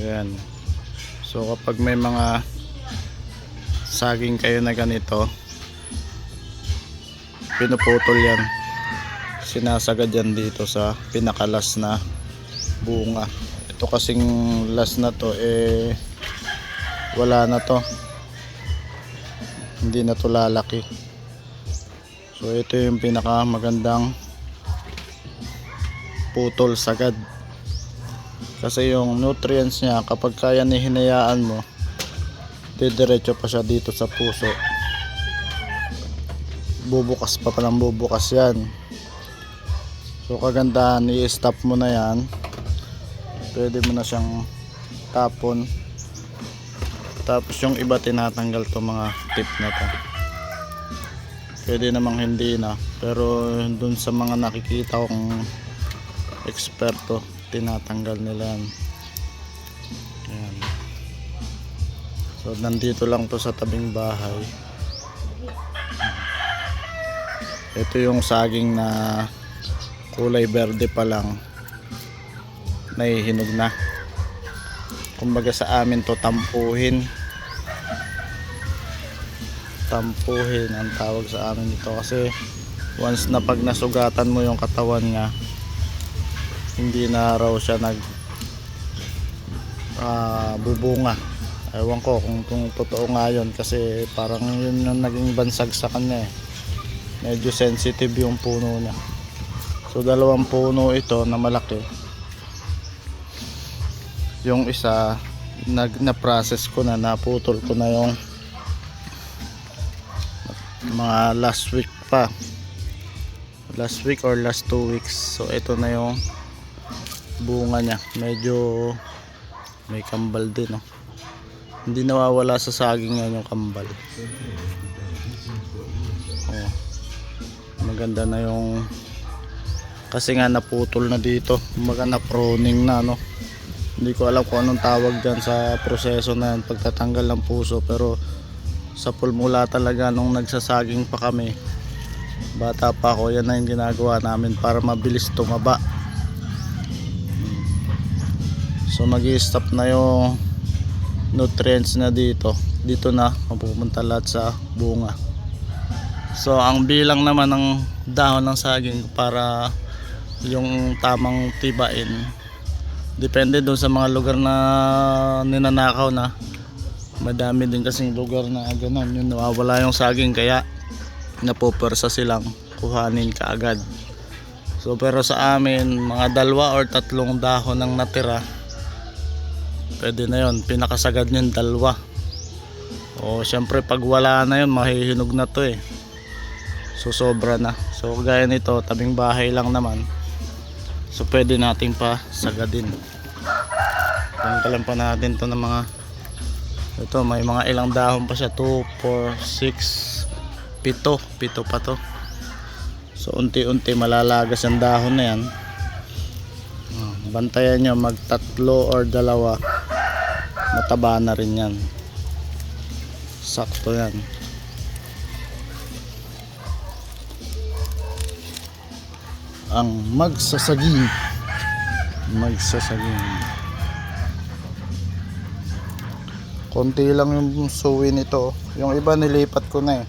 Ayan. So kapag may mga saging kayo na ganito, pinuputol yan, sinasagad yan dito sa pinakalas na bunga. Ito kasing last na to wala na to, hindi na to lalaki. So ito yung pinaka magandang putol sagad, kasi yung nutrients niya kapag kaya ni hinayaan mo, didiretso pa siya dito sa puso, bubukas pa palang bubukas yan. So kagandahan, i-stop mo na yan, pwede mo na siyang tapon. Tapos yung iba tinatanggal to, mga tip na to, pwede namang hindi na, pero dun sa mga nakikita kong eksperto, tinatanggal nila yan. Ayan. So nandito lang to sa tabing bahay. Ito yung saging na kulay berde pa lang, nahihinog na. Kumbaga sa amin to tampuhin ang tawag sa amin dito, kasi once na pag nasugatan mo yung katawan niya, hindi na raw siya bubunga. Ewan ko kung totoo nga yun, kasi parang yun yung naging bansag sa kanya medyo sensitive yung puno niya. So dalawang puno ito na malaki, yung isa na-process ko na, naputol ko na yung mga last week or last 2 weeks. So ito na yung bunga niya, medyo may kambal din, no? Hindi nawawala sa saging yan yung kambal. Maganda na yung, kasi nga naputol na dito, na pruning na, no? Hindi ko alam kung anong tawag dyan sa proseso na yan, pagtatanggal ng puso, pero sa pulmula talaga nung nagsasaging pa kami, bata pa ako, yan na yung ginagawa namin para mabilis tumaba. So magi-stop na yung nutrients na dito na mapupunta lahat sa bunga. So ang bilang naman ng dahon ng saging para yung tamang tibain, depende doon sa mga lugar na ninanakaw na. Madami din kasing lugar na gano'n, yung nawawala yung saging, kaya napupersa silang kuhanin kaagad. So pero sa amin, mga 2 or 3 dahon ang natira, pwede na yun, pinakasagad nyo 2. O syempre pag wala na yun, mahihinog na to so sobra na. So gaya nito, tabing bahay lang naman, so pwede natin pa sagadin. Tanggalan pa natin to ng mga, ito may mga ilang dahon pa siya, 2, 4, 6, 7 pa to. So unti-unti malalagas ang dahon na yan. Bantayan nyo, mag 3 or 2, mataba na rin yan, sakto yan. Ang magsasaging konti lang yung suwi nito, yung iba nilipat ko na